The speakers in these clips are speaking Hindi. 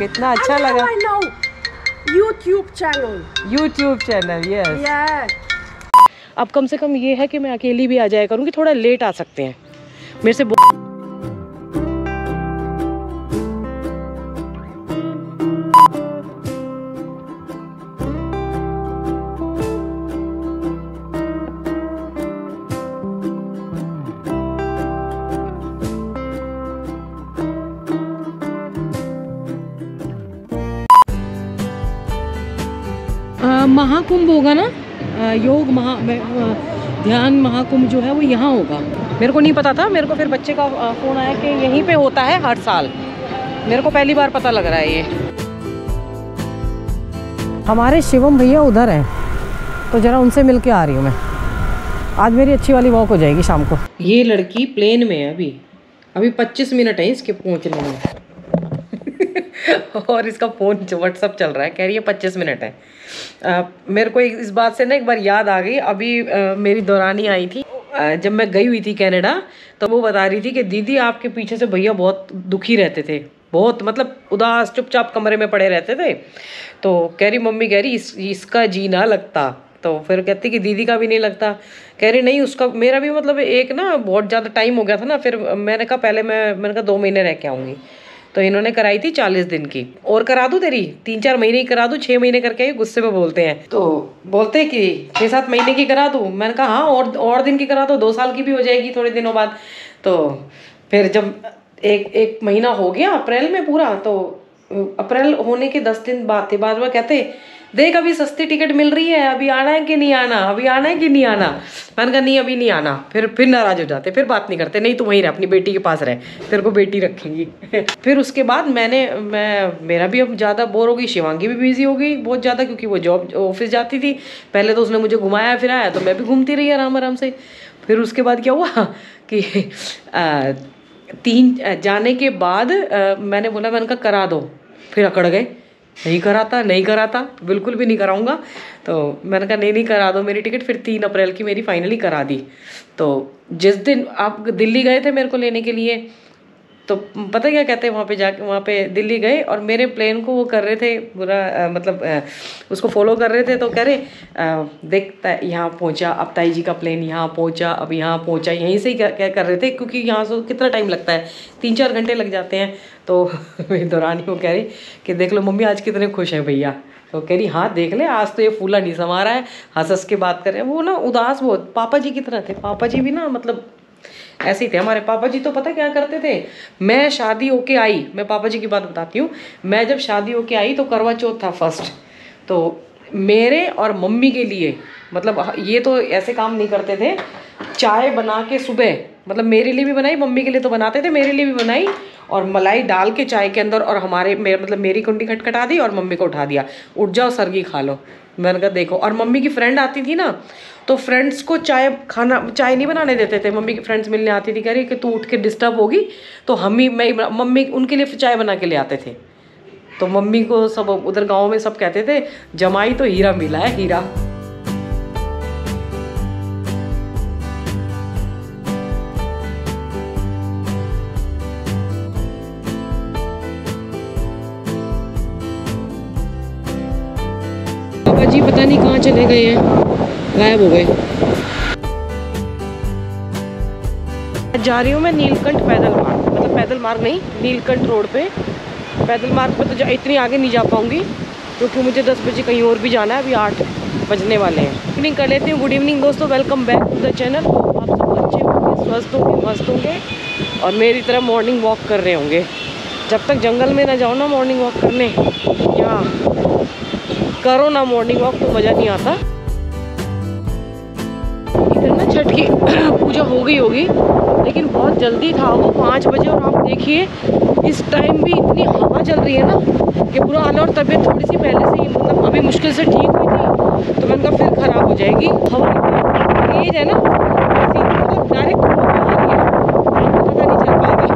कितना अच्छा लगा। YouTube channel yes. अब कम से कम ये है कि मैं अकेली भी आ जाया करूँगी, थोड़ा लेट आ सकते हैं मेरे से। महाकुंभ होगा ना, योग ध्यान महाकुंभ जो है वो यहाँ होगा। मेरे को नहीं पता था, मेरे को फिर बच्चे का फ़ोन आया कि यहीं पे होता है हर साल। मेरे को पहली बार पता लग रहा है ये। हमारे शिवम भैया उधर हैं, तो ज़रा उनसे मिल के आ रही हूँ मैं। आज मेरी अच्छी वाली वॉक हो जाएगी शाम को। ये लड़की प्लेन में है अभी 25 मिनट है इसके पहुँचने में और इसका फ़ोन व्हाट्सअप चल रहा है, कह रही है 25 मिनट है। मेरे को इस बात से ना एक बार याद आ गई। अभी मेरी दौरानी आई थी जब मैं गई हुई थी कनाडा, तो वो बता रही थी कि दीदी आपके पीछे से भैया बहुत दुखी रहते थे, बहुत मतलब उदास चुपचाप कमरे में पड़े रहते थे। तो कह रही मम्मी कह रही इसका जी ना लगता। तो फिर कहती कि दीदी का भी नहीं लगता। कह रही नहीं उसका, मेरा भी मतलब एक ना बहुत ज़्यादा टाइम हो गया था ना। फिर मैंने कहा पहले मैंने कहा 2 महीने रह के आऊँगी। तो इन्होंने कराई थी 40 दिन की। और करा दूँ तेरी 3-4 महीने की करा दूँ, 6 महीने करके गुस्से में बोलते हैं। तो बोलते हैं कि 6-7 महीने की करा दूँ। मैंने कहा हाँ और दिन की करा दो, 2 साल की भी हो जाएगी थोड़े दिनों बाद। तो फिर जब एक महीना हो गया अप्रैल में पूरा, तो अप्रैल होने के 10 दिन बाद थे, बाद में कहते देख अभी सस्ती टिकट मिल रही है, अभी आना है कि नहीं आना, अभी आना है कि नहीं आना। मैंने कहा नहीं अभी नहीं आना। फिर नाराज हो जाते, फिर बात नहीं करते। नहीं तू वहीं रह, अपनी बेटी के पास रह, तेरे को बेटी रखेंगी फिर उसके बाद मेरा भी अब ज़्यादा बोर हो गई, शिवांगी भी बिजी हो गई बहुत ज़्यादा, क्योंकि वो जॉब ऑफिस जाती थी। पहले तो उसने मुझे घुमाया फिराया, तो मैं भी घूमती रही आराम आराम से। फिर उसके बाद क्या हुआ कि 3 जाने के बाद मैंने बोला, मैंने कहा करा दो। फिर अकड़ गए, नहीं कराता बिल्कुल भी नहीं कराऊंगा। तो मैंने कहा नहीं करा दो मेरी टिकट। फिर 3 अप्रैल की मेरी फाइनली करा दी। तो जिस दिन आप दिल्ली गए थे मेरे को लेने के लिए, तो पता क्या कहते हैं, वहाँ पे दिल्ली गए और मेरे प्लेन को वो कर रहे थे पूरा मतलब उसको फॉलो कर रहे थे। तो कह रहे देखता यहाँ पहुँचा, अब ताई जी का प्लेन यहाँ पहुँचा, अब यहाँ पहुँचा, यहीं से ही क्या कर रहे थे, क्योंकि यहाँ से कितना टाइम लगता है, 3-4 घंटे लग जाते हैं। तो मेरी दौरानी वो कह रही कि देख लो मम्मी आज कितने खुश हैं भैया। तो कह रही हाँ देख ले आज तो ये फूला नहीं समा रहा है, हंस के बात कर रहे हैं। वो ना उदास बहुत पापा जी की तरह थे। पापा जी भी ना मतलब ऐसे ही थे हमारे पापा जी। तो पता क्या करते थे, मैं शादी होके आई, मैं पापा जी की बात बताती हूँ। मैं जब शादी होके आई तो करवा चौथ था फर्स्ट। तो मेरे और मम्मी के लिए मतलब ये तो ऐसे काम नहीं करते थे, चाय बना के सुबह मतलब मेरे लिए भी बनाई, मम्मी के लिए तो बनाते थे, मेरे लिए भी बनाई और मलाई डाल के चाय के अंदर, और मतलब मेरी कुंडी खटखटा दी और मम्मी को उठा दिया, उठ जाओ सरगी खा लो। मैंने कहा देखो। और मम्मी की फ्रेंड आती थी ना, तो फ्रेंड्स को चाय नहीं बनाने देते थे। मम्मी की फ्रेंड्स मिलने आती थी, कह रही कि तू उठ के डिस्टर्ब होगी, तो मम्मी उनके लिए चाय बना के ले आते थे। तो मम्मी को सब उधर गाँव में सब कहते थे जमाई तो हीरा मिला है, हीरा। पापा जी पता नहीं कहाँ चले गए हैं, गायब हो गए। जा रही हूँ मैं नीलकंठ पैदल मार्ग, मतलब पैदल मार्ग नहीं, नीलकंठ रोड पे। पैदल मार्ग पे तो इतनी आगे नहीं जा पाऊँगी, क्योंकि मुझे 10 बजे कहीं और भी जाना है, अभी 8 बजने वाले हैं। इवनिंग कर लेती हूँ। गुड इवनिंग दोस्तों, welcome back to the channel. आप सब अच्छे होंगे, स्वस्थ होंगे, मस्त होंगे और मेरी तरह मॉर्निंग वॉक कर रहे होंगे। जब तक जंगल में ना जाओ ना मॉर्निंग वॉक करने, या करो ना मॉर्निंग वॉक, तो मज़ा नहीं आता। इधर ना छठ की पूजा हो गई होगी, लेकिन बहुत जल्दी था वो 5 बजे। और आप देखिए इस टाइम भी इतनी हवा चल रही है ना कि बुरा हाल है। और तबीयत थोड़ी सी पहले से ही मतलब अभी मुश्किल से ठीक हुई थी, तो मैंने कहा फिर ख़राब हो जाएगी। हवा तेज है ना, मतलब डायरेक्ट पता नहीं चल पाएगा।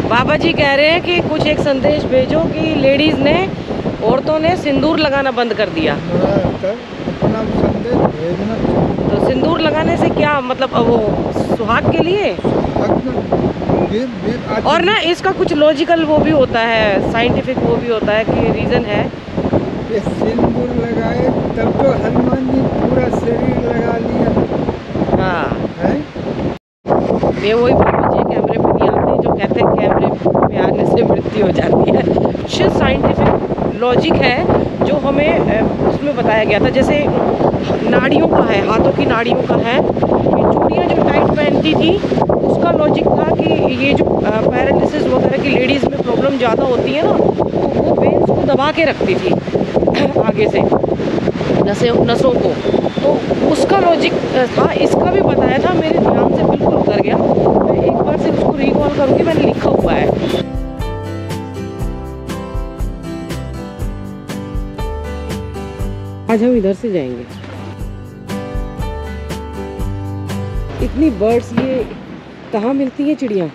बाबा जी कह रहे हैं कि कुछ एक संदेश भेजो कि लेडीज़ ने, औरतों ने सिंदूर लगाना बंद कर दिया। अपना संदेश भेजना। तो सिंदूर लगाने से क्या मतलब, वो सुहाग के लिए और ना इसका कुछ लॉजिकल वो भी होता है, साइंटिफिक वो भी होता है कि रीज़न है। ये सिंदूर लगाए तब तो हनुमान जी पूरा शरीर लगा लिया। हाँ है ये वही बाबा जी कैमरे पे नहीं आते जो कहते हैं कैमरे पे आने से मृत्यु हो जाती है। कुछ साइंटिफिक लॉजिक है जो हमें उसमें बताया गया था। जैसे नाड़ियों का है, हाथों की नाड़ियों का है, ये चूड़ियाँ जो टाइट पहनती थी उसका लॉजिक था कि ये जो पैरालिसिस वगैरह की लेडीज़ में प्रॉब्लम ज़्यादा होती है ना, तो वो वेन्स को दबा के रखती थी आगे से नसों को, तो उसका लॉजिक था। इसका भी बताया था, मेरे ध्यान से बिल्कुल उतर गया। मैं एक बार से उसको रिकॉल करूँगी, मैंने लिखा हुआ है। आज हम इधर से जाएंगे। इतनी बर्ड्स ये कहाँ मिलती है चिड़िया,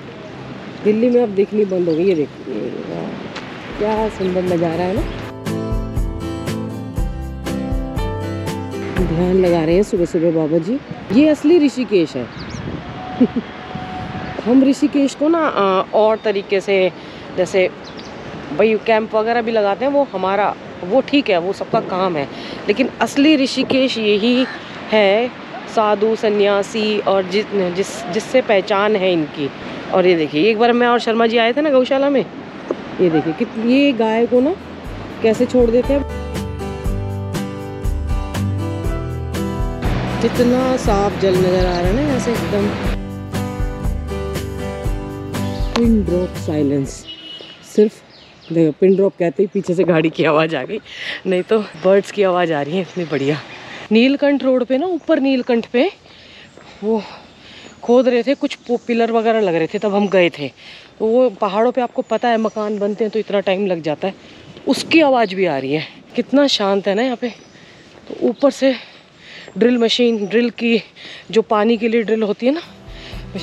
दिल्ली में अब दिखनी बंद हो गई। ये देखिए क्या सुंदर नज़ारा है ना। ध्यान लगा रहे हैं सुबह सुबह बाबा जी। ये असली ऋषिकेश है। हम ऋषिकेश को ना और तरीके से, जैसे भाई कैंप वगैरह भी लगाते हैं, वो हमारा वो ठीक है, वो सबका काम है, लेकिन असली ऋषिकेश यही है, साधु सन्यासी और जिससे पहचान है इनकी। और ये देखिए एक बार मैं और शर्मा जी आए थे ना गौशाला में, ये देखिए कितनी, ये गाय को ना कैसे छोड़ देते हैं, कितना साफ जल नजर आ रहा है ना यहाँ से एकदम। पिन ड्रॉप साइलेंस, सिर्फ देखो पिन ड्रॉप कहते ही पीछे से गाड़ी की आवाज़ आ गई, नहीं तो बर्ड्स की आवाज़ आ रही है इतनी बढ़िया। नीलकंठ रोड पे ना, ऊपर नीलकंठ पे वो खोद रहे थे, कुछ पिलर वगैरह लग रहे थे, तब हम गए थे। तो वो पहाड़ों पे आपको पता है मकान बनते हैं तो इतना टाइम लग जाता है, उसकी आवाज़ भी आ रही है। कितना शांत है ना यहाँ पे। तो ऊपर से ड्रिल मशीन, ड्रिल की जो पानी के लिए ड्रिल होती है ना,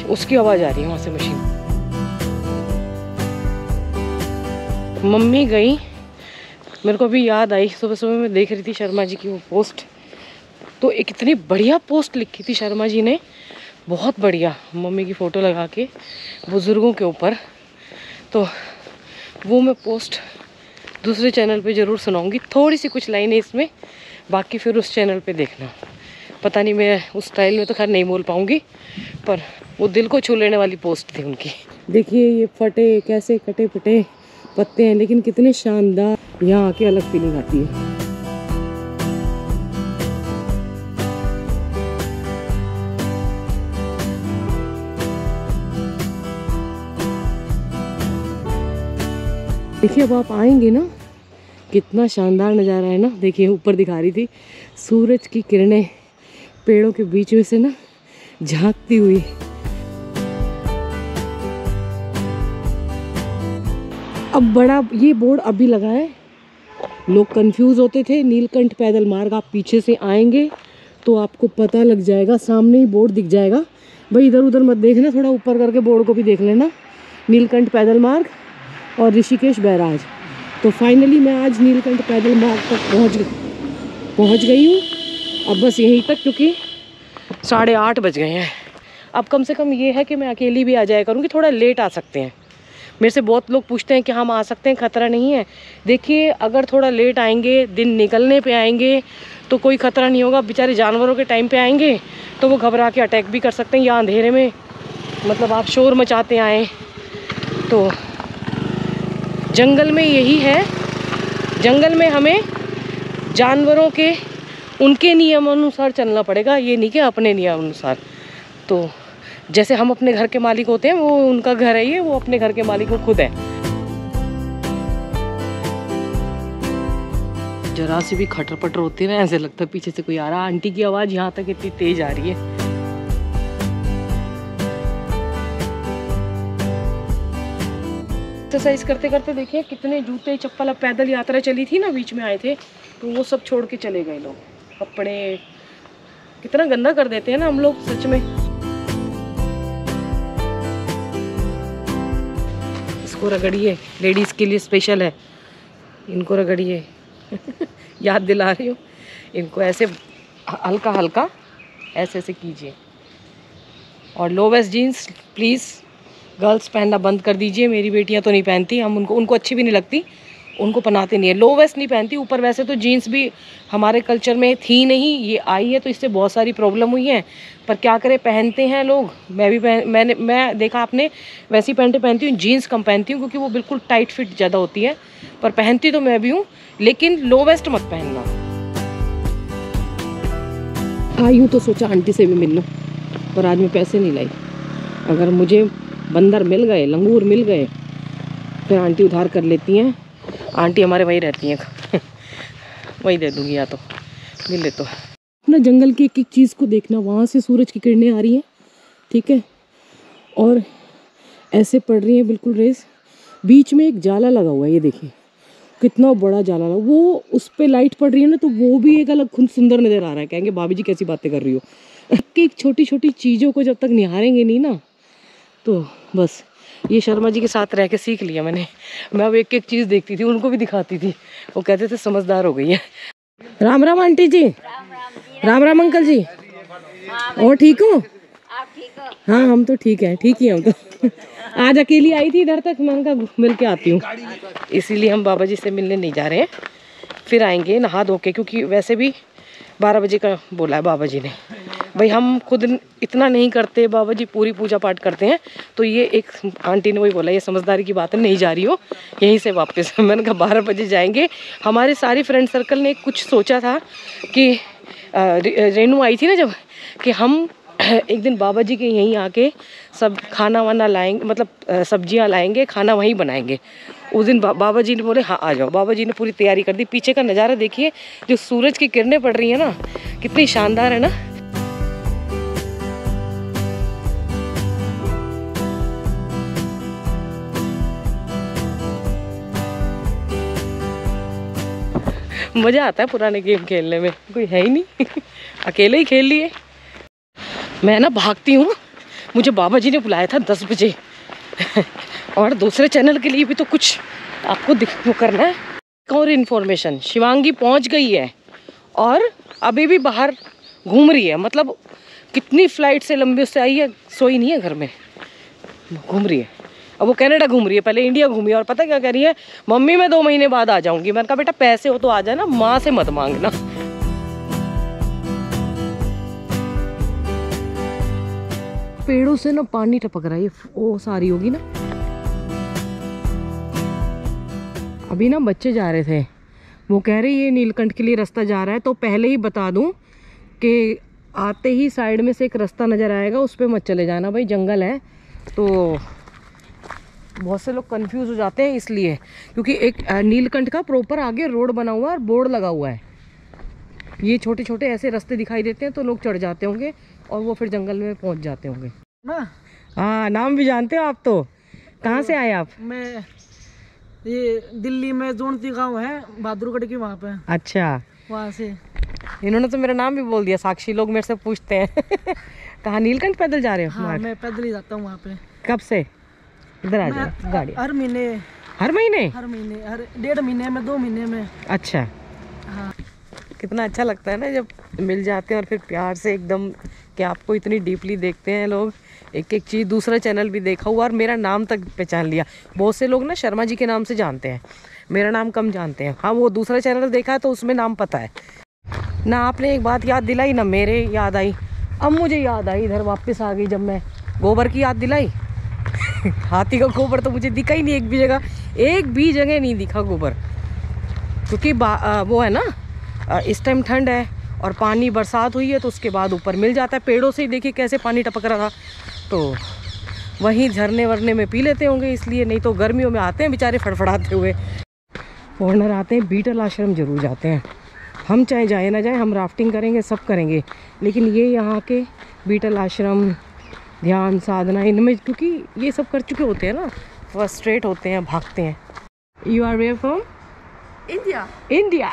उसकी आवाज़ आ रही है वहाँ से मशीन। मम्मी गई, मेरे को अभी याद आई, सुबह सुबह मैं देख रही थी शर्मा जी की वो पोस्ट, तो एक इतनी बढ़िया पोस्ट लिखी थी शर्मा जी ने, बहुत बढ़िया, मम्मी की फ़ोटो लगा के बुज़ुर्गों के ऊपर। तो वो मैं पोस्ट दूसरे चैनल पे ज़रूर सुनाऊंगी, थोड़ी सी कुछ लाइनें इसमें, बाकी फिर उस चैनल पे देखना। पता नहीं मैं उस स्टाइल में तो खैर नहीं बोल पाऊँगी, पर वो दिल को छू लेने वाली पोस्ट थी उनकी। देखिए ये फटे कैसे कटे फटे पत्ते हैं, लेकिन कितने शानदार, यहाँ आके अलग फीलिंग आती है। देखिए अब आप आएंगे ना, कितना शानदार नज़ारा है ना। देखिए ऊपर दिखा रही थी सूरज की किरणें पेड़ों के बीच में से ना झांकती हुई। अब बड़ा ये बोर्ड अभी लगा है, लोग कंफ्यूज होते थे, नीलकंठ पैदल मार्ग। आप पीछे से आएंगे तो आपको पता लग जाएगा, सामने ही बोर्ड दिख जाएगा। भाई इधर उधर मत देखना, थोड़ा ऊपर करके बोर्ड को भी देख लेना, नीलकंठ पैदल मार्ग और ऋषिकेश बैराज। तो फाइनली मैं आज नीलकंठ पैदल मार्ग तक पहुंच गई हूँ। अब बस यहीं तक, क्योंकि 8:30 बज गए हैं। अब कम से कम ये है कि मैं अकेली भी आ जाया करूँगी, थोड़ा लेट आ सकते हैं। मेरे से बहुत लोग पूछते हैं कि हम आ सकते हैं, खतरा नहीं है। देखिए अगर थोड़ा लेट आएंगे, दिन निकलने पे आएंगे तो कोई ख़तरा नहीं होगा। बेचारे जानवरों के टाइम पे आएंगे तो वो घबरा के अटैक भी कर सकते हैं, या अंधेरे में मतलब आप शोर मचाते आएँ। तो जंगल में यही है, जंगल में हमें जानवरों के उनके नियम अनुसार चलना पड़ेगा, ये नहीं कि अपने नियम अनुसार। तो जैसे हम अपने घर के मालिक होते हैं, वो उनका घर है, ये वो अपने घर के मालिक वो खुद है। जरा सी भी खटर पटर होती है ना, ऐसे लगता है पीछे से कोई आ रहा। आंटी की आवाज़ यहाँ तक इतनी तेज आ रही है। एक्सरसाइज करते करते देखिए कितने जूते चप्पल, अब पैदल यात्रा चली थी ना, बीच में आए थे तो वो सब छोड़ के चले गए लोग। कपड़े कितना गंदा कर देते हैं ना हम लोग, सच में। इसको रगड़िए, लेडीज़ के लिए स्पेशल है, इनको रगड़िए। याद दिला रही हूँ इनको, ऐसे हल्का हल्का ऐसे ऐसे कीजिए। और low waist jeans please girls पहनना बंद कर दीजिए। मेरी बेटियां तो नहीं पहनती, हम उनको अच्छी भी नहीं लगती, उनको पहनाते नहीं है। लो वेस्ट नहीं पहनती, ऊपर वैसे तो जीन्स भी हमारे कल्चर में थी नहीं, ये आई है तो इससे बहुत सारी प्रॉब्लम हुई है, पर क्या करें, पहनते हैं लोग। मैं भी मैं देखा आपने वैसी पैंटें पहनती हूँ, जीन्स कम पहनती हूँ क्योंकि वो बिल्कुल टाइट फिट ज़्यादा होती है, पर पहनती तो मैं भी हूँ, लेकिन लो वेस्ट मत पहनना। आई हूँ तो सोचा आंटी से भी मिल लूँ, पर आज मैं पैसे नहीं लाई। अगर मुझे बंदर मिल गए, लंगूर मिल गए, फिर आंटी उधार कर लेती हैं। आंटी हमारे वहीं रहती हैं वही दे दूँगी, या तो मिल ले तो। अपना जंगल की एक एक चीज़ को देखना, वहाँ से सूरज की किरणें आ रही हैं, ठीक है, और ऐसे पड़ रही हैं बिल्कुल रेस। बीच में एक जाला लगा हुआ है, ये देखिए कितना बड़ा जाला लगा, वो उस पर लाइट पड़ रही है ना, तो वो भी एक अलग खुद सुंदर नज़र आ रहा है। कहेंगे भाभी जी कैसी बातें कर रही हो। एक छोटी छोटी चीज़ों को जब तक निहारेंगे नहीं ना, तो बस ये शर्मा जी के साथ रह के सीख लिया मैंने। मैं अब एक एक चीज़ देखती थी, उनको भी दिखाती थी, वो कहते थे समझदार हो गई है। राम राम आंटी जी। राम राम अंकल जी। और ठीक हो? आप ठीक हो? हाँ हम तो ठीक है, ठीक ही हम तो। आज अकेली आई थी इधर तक, मैंने कहा मिल के आती हूँ, इसीलिए हम बाबा जी से मिलने नहीं जा रहे हैं, फिर आएंगे नहा धो के, क्योंकि वैसे भी 12 बजे का बोला है बाबा जी ने। भाई हम खुद इतना नहीं करते, बाबा जी पूरी पूजा पाठ करते हैं, तो ये एक आंटी ने वही बोला, ये समझदारी की बात है, नहीं जा रही हो यहीं से वापस। मैंने कहा 12 बजे जाएंगे। हमारे सारी फ्रेंड सर्कल ने कुछ सोचा था कि रेनू आई थी ना जब, कि हम एक दिन बाबा जी के यहीं आके सब खाना वाना लाएंगे, मतलब सब्जियां लाएंगे, खाना वहीं बनाएंगे। उस दिन बाबा जी ने बोले हाँ आ जाओ। बाबा जी ने पूरी तैयारी कर दी। पीछे का नज़ारा देखिए, जो सूरज की किरणें पड़ रही है ना, कितनी शानदार है ना। मज़ा आता है पुराने गेम खेलने में, कोई है ही नहीं अकेले ही खेल लिए। मैं ना भागती हूँ, मुझे बाबा जी ने बुलाया था 10 बजे और दूसरे चैनल के लिए भी तो कुछ आपको वो करना है। और इन्फॉर्मेशन, शिवांगी पहुँच गई है और अभी भी बाहर घूम रही है, मतलब कितनी फ्लाइट से लंबे उससे आई है, सोई नहीं है घर में, घूम रही है। अब वो कनाडा घूम रही है, पहले इंडिया घूमी, और पता क्या कह रही है, मम्मी मैं 2 महीने बाद आ जाऊंगी। मैंने कहा बेटा पैसे हो तो आ जाना, माँ से मत मांगना। पेड़ों से ना पानी टपक रहा है, ये वो सारी होगी ना। अभी ना बच्चे जा रहे थे, वो कह रहे ये नीलकंठ के लिए रास्ता जा रहा है, तो पहले ही बता दूं कि आते ही साइड में से एक रास्ता नज़र आएगा, उस पर मत चले जाना भाई, जंगल है। तो बहुत से लोग कंफ्यूज हो जाते हैं इसलिए, क्योंकि एक नीलकंठ का प्रॉपर आगे रोड बना हुआ है और बोर्ड लगा हुआ है। ये छोटे छोटे ऐसे रास्ते दिखाई देते हैं, तो लोग चढ़ जाते होंगे और वो फिर जंगल में पहुंच जाते होंगे ना। हाँ नाम भी जानते हो आप तो। कहाँ से आए आप? मैं ये दिल्ली में जोनती गांव है बहादुरगढ़ की, वहाँ पे। अच्छा, वहाँ से। इन्होंने तो मेरा नाम भी बोल दिया, साक्षी लोग मेरे से पूछते हैं कहाँ नीलकंठ पैदल जा रहे हो? हाँ मैं पैदल ही जाता हूँ वहाँ पे। कब से? इधर आ जाओ गाड़ी। हर महीने हर महीने? हर 1.5 महीने में, 2 महीने में। अच्छा हाँ। कितना अच्छा लगता है ना जब मिल जाते हैं और फिर प्यार से एकदम, कि आपको इतनी डीपली देखते हैं लोग, एक एक चीज़। दूसरा चैनल भी देखा हुआ और मेरा नाम तक पहचान लिया। बहुत से लोग ना शर्मा जी के नाम से जानते हैं, मेरा नाम कम जानते हैं। हाँ वो दूसरा चैनल देखा है तो उसमें नाम पता है ना। आपने एक बात याद दिलाई ना, मेरे याद आई, अब मुझे याद आई, इधर वापस आ गई जब मैं गोबर की याद दिलाई हाथी का गोबर तो मुझे दिखा ही नहीं एक भी जगह, एक भी जगह नहीं दिखा गोबर, क्योंकि वो है ना इस टाइम ठंड है और पानी बरसात हुई है, तो उसके बाद ऊपर मिल जाता है। पेड़ों से ही देखिए कैसे पानी टपक रहा था, तो वहीं झरने वरने में पी लेते होंगे इसलिए, नहीं तो गर्मियों में आते हैं बेचारे फड़फड़ाते हुए। फॉरनर आते हैं, बीटल आश्रम जरूर जाते हैं। हम चाहे जाए ना जाए, हम राफ्टिंग करेंगे, सब करेंगे, लेकिन ये यहाँ के बीटल आश्रम, ध्यान साधना, इनमें क्योंकि ये सब कर चुके होते हैं ना, फ्रस्ट्रेट होते हैं, भागते हैं। You are where from? India. India.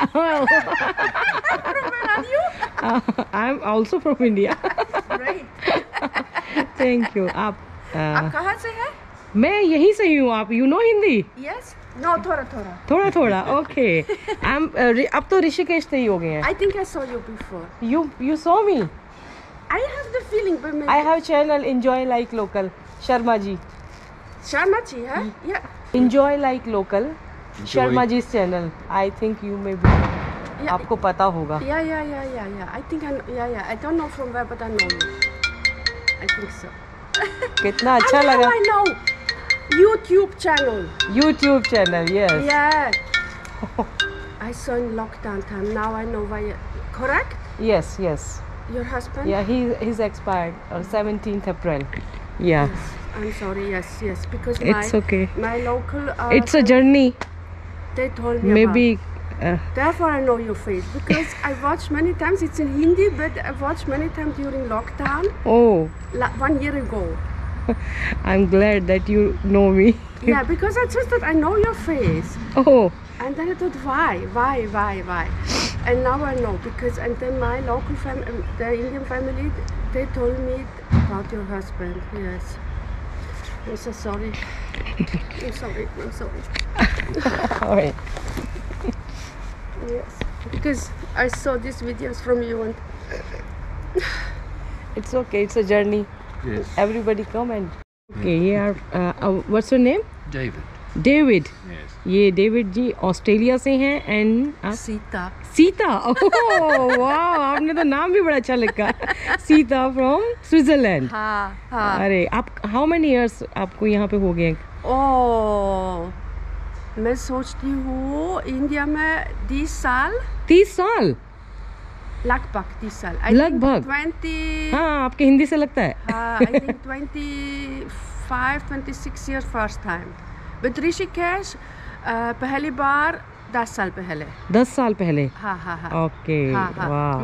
I am also from India. Right. Thank you. आप कहाँ से है? मैं यहीं से ही हूँ। आप you know Hindi? Yes. No, थोड़ा थोड़ा। थोड़ा थोड़ा ओके। अब तो ऋषिकेश से ही हो गए हैं। I think I saw you before. You saw me? I have the feeling, but maybe. I have channel enjoy like local Sharma ji. Sharma ji, huh? Yeah. Enjoy like local. Sharma ji's channel. I think you may be. Yeah. आपको पता होगा. Yeah. I think I don't know from where, but I know you. I think so. कितना अच्छा लगा. I know. YouTube channel. YouTube channel, yes. Yeah. I saw in lockdown time. Now I know why. Correct? Yes. Your husband? Yeah, he's expired on 17th April. Yeah. Yes. I'm sorry. Yes. Because It's okay. my local. It's a journey. They told me Maybe. Therefore, I know your face because I watched many times. It's in Hindi, but I watched many times during lockdown. Oh, 1 year ago. I'm glad that you know me. Yeah, because I just thought I know your face, Oh, and then I thought, why? And now I know because, and then my local family, the Indian family, they told me about your husband. Yes, I'm so sorry. I'm sorry. all right. Yes, because I saw these videos from you and It's okay. It's a journey. Yes. Everybody come and. Okay, yeah. What's your name? David. David. Yes. ये डेविड जी ऑस्ट्रेलिया से हैं एंड Sita. सीता. ओह वाह, आपने तो नाम भी बड़ा अच्छा लिखा. Sita from Switzerland. हाँ. अरे आप हाउ मेनी इयर्स आपको यहाँ पे हो गए? ओह, मैं सोचती हूँ इंडिया में 30 साल 30 साल. लगभग 30 साल. लगभग. 20. हाँ, आपके हिंदी से लगता है. I think 26 years first time. But Rishikesh पहली बार 10 साल पहले. 10 साल पहले. हाँ. ओके. वाह.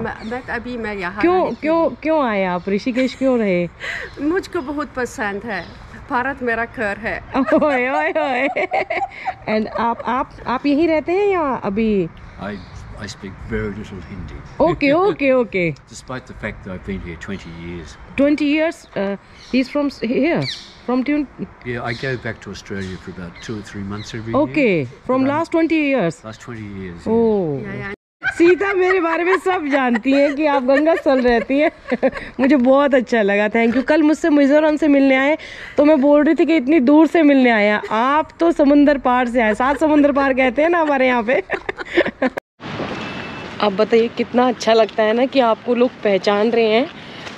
मैं यहाँ क्यों आए आप ऋषिकेश? क्यों रहे? मुझको बहुत पसंद है. भारत मेरा घर है. ओए. एंड आप यहीं रहते हैं या अभी? I speak very little Hindi. Okay. Despite the fact that I've been here 20 years. 20 years. He's from here. From Tune. Yeah, I go back to Australia for about 2 or 3 months every year. Okay. From last 20 years. Last 20 years. Oh. Yeah. Sita मेरे बारे में सब जानती हैं कि आप गंगा स्थल रहती हैं. मुझे बहुत अच्छा लगा. Thank you. कल मुझसे मिजोरम से मिलने आए तो मैं बोल रही थी कि इतनी दूर से मिलने आया. आप तो समुंदर पार से आए. 7 समुंदर पार कहते हैं ना हमारे यहाँ पे. अब बताइए कितना अच्छा लगता है ना कि आपको लोग पहचान रहे हैं.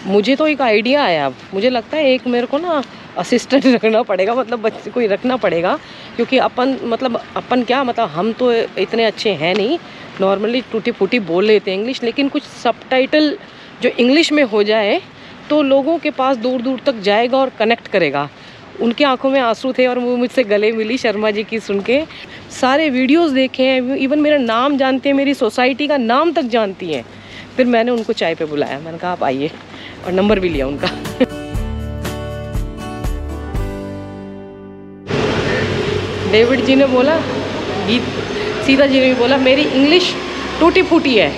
मुझे तो एक आइडिया आया. अब मुझे लगता है एक मेरे को ना असिस्टेंट रखना पड़ेगा, मतलब बच्चे कोई रखना पड़ेगा, क्योंकि अपन क्या मतलब हम तो इतने अच्छे हैं नहीं. नॉर्मली टूटी फूटी बोल लेते हैं इंग्लिश, लेकिन कुछ सबटाइटल जो इंग्लिश में हो जाए तो लोगों के पास दूर दूर तक जाएगा और कनेक्ट करेगा. उनकी आंखों में आंसू थे और वो मुझसे गले मिली शर्मा जी की सुन के. सारे वीडियोस देखे हैं, इवन मेरा नाम जानते हैं, मेरी सोसाइटी का नाम तक जानती हैं. फिर मैंने उनको चाय पे बुलाया. मैंने कहा आप आइए, और नंबर भी लिया उनका. डेविड जी ने बोला, सीता जी ने भी बोला मेरी इंग्लिश टूटी फूटी है,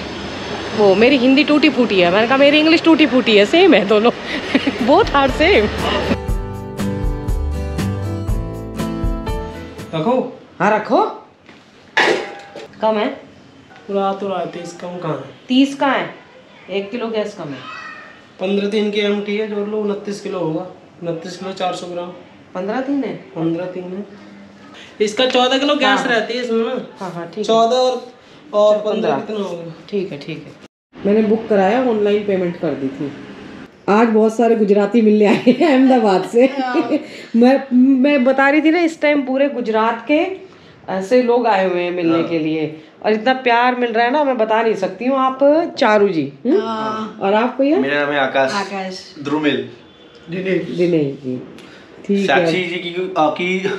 वो मेरी हिंदी टूटी फूटी है. मैंने कहा मेरी इंग्लिश टूटी फूटी है. सेम है दोनों. बहुत हार्ड सेम. रखो. हाँ रखो. कम है. रात 30 कम कहाँ है? 30 का है. 1 किलो गैस कम है. 15 दिन की एमटी है, जोड़ लो 29 किलो होगा. 29 किलो 400 ग्राम. 15 दिन है. 15 दिन है. इसका 14 किलो गैस रहती है इसमें ना. हाँ ठीक है. 14 और 15 कितना होगा? ठीक है. मैंने बुक कराया, ऑनलाइन पेमेंट कर दी थी. आज बहुत सारे गुजराती मिलने आए हैं अहमदाबाद से. मैं बता रही थी ना, इस टाइम पूरे गुजरात के ऐसे लोग आए हुए हैं मिलने के लिए, और इतना प्यार मिल रहा है ना, मैं बता नहीं सकती हूँ. आप चारू जी. और आप भैया? मेरा नाम है आकाश ध्रुमिल. दिनेश जी. ठीक है. साक्षी जी की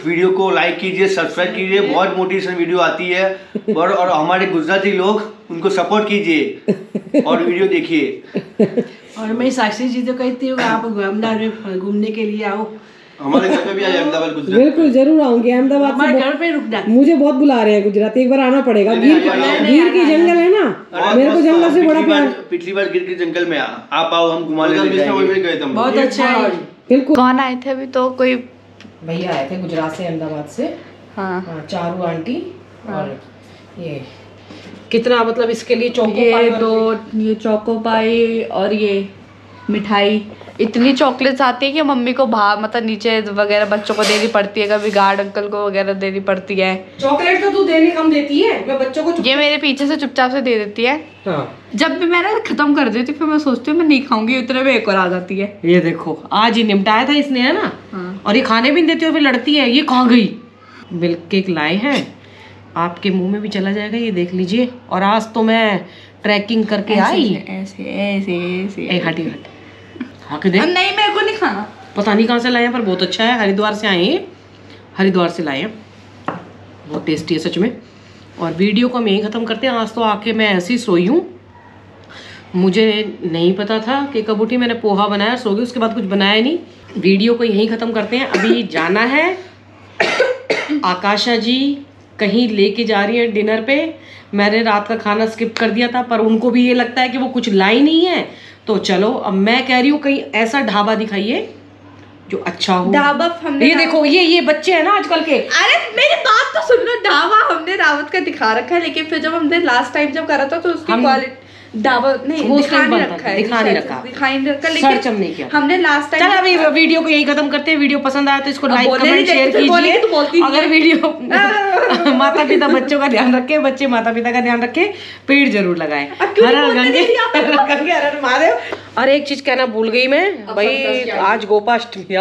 वीडियो को लाइक कीजिए, सब्सक्राइब कीजिए. बहुत मोटिवेशन वीडियो आती है. और हमारे गुजराती लोग उनको सपोर्ट कीजिए और वीडियो देखिए. और मैं साक्षी जी तो कहती हूँ आप अहमदाबाद घूमने के लिए आओ. हमारे घर पे भी आइए अहमदाबाद गुजरात. बिल्कुल जरूर आऊंगी. अहमदाबाद हमारे घर पे रुकना. मुझे बहुत बुला रहे हैं गुजराती. एक बार आना पड़ेगा. गिर की जंगल है ना, मेरे को जंगल से बड़ा प्यार. पिछली बार गिर के जंगल में आप आओ, हम घुमा लेंगे. बहुत अच्छा है. बिल्कुल. कौन आए थे अभी? तो कोई भैया आए थे गुजरात से, अहमदाबाद से. हाँ. चारू आंटी. और ये कितना मतलब इसके लिए चौको ये 2 ये चौको पाई और ये मिठाई इतनी चॉकलेट्स आती है कि मम्मी को बाहर मतलब नीचे वगैरह बच्चों को देनी पड़ती है, कभी गार्ड अंकल को वगैरह देनी पड़ती है। चॉकलेट तो तू देनी कम देती है, मैं बच्चों को ये मेरे पीछे से चुपचाप से दे देती है। हाँ। जब भी मैं ना खत्म कर देती हूँ फिर मैं सोचती हूँ मैं नहीं खाऊंगी, उतने में एक और आ जाती है। ये देखो आज ही निपटाया था इसने, है ना। हाँ। और ये खाने भी नहीं देती और फिर लड़ती है। ये कहाँ गई? मिल्क केक लाए हैं, आपके मुंह में भी चला जाएगा, ये देख लीजिए। और आज तो मैं ट्रैकिंग करके आई। ऐसे ऐसे ऐसे हट हाँ के देख। नहीं मेरे को नहीं खाना। पता नहीं कहाँ से लाए हैं पर बहुत अच्छा है, हरिद्वार से आए हैं, हरिद्वार से लाए हैं, बहुत टेस्टी है सच में। और वीडियो को हम यहीं ख़त्म करते हैं। आज तो आके मैं ऐसे ही सोई हूँ, मुझे नहीं पता था कि कब उठी, मैंने पोहा बनाया, सो गई, उसके बाद कुछ बनाया नहीं। वीडियो को यहीं ख़त्म करते हैं। अभी जाना है, आकाशा जी कहीं लेके जा रही है डिनर पे। मैंने रात का खाना स्किप कर दिया था पर उनको भी ये लगता है कि वो कुछ लाई नहीं है, तो चलो अब मैं कह रही हूँ कहीं ऐसा ढाबा दिखाइए जो अच्छा हो। ढाबा हमने ये देखो ये बच्चे हैं ना आजकल के। अरे मेरी बात तो सुन लो, ढाबा हमने रावत का दिखा रखा है, लेकिन फिर जब हमने लास्ट टाइम जब करा था तो उसकी क्वालिटी ढाबा नहीं दिखा नहीं रखा है, दिखा नहीं रखा, सर्च हम नहीं किया हमने लास्ट टाइम। चल अभी वीडियो को यही खत्म करते हैं। वीडियो पसंद आया तो इसको लाइक कमेंट शेयर कीजिए। अगर वीडियो माता पिता बच्चों का ध्यान रखें, बच्चे माता पिता का ध्यान रखें, पेड़ जरूर लगाएं। हर हर गंगे हर महादेव। और एक चीज कहना भूल गई मैं भाई, आज गोपाष्टमी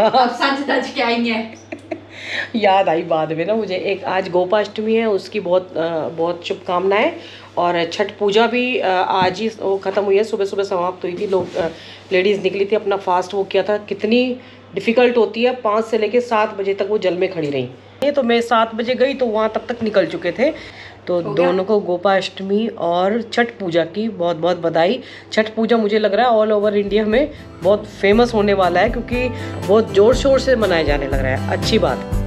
याद आई बाद में ना मुझे। एक आज गोपाष्टमी है, उसकी बहुत बहुत शुभकामनाएं। और छठ पूजा भी आज ही ख़त्म हुई है, सुबह सुबह समाप्त हुई थी। लोग लेडीज़ निकली थी, अपना फास्ट वो किया था। कितनी डिफ़िकल्ट होती है, 5 से लेकर 7 बजे तक वो जल में खड़ी रही। ये तो मैं 7 बजे गई तो वहाँ तक निकल चुके थे। तो दोनों को गोपाष्टमी और छठ पूजा की बहुत बहुत बधाई। छठ पूजा मुझे लग रहा है ऑल ओवर इंडिया में बहुत फेमस होने वाला है, क्योंकि बहुत ज़ोर शोर से मनाया जाने लग रहा है। अच्छी बात।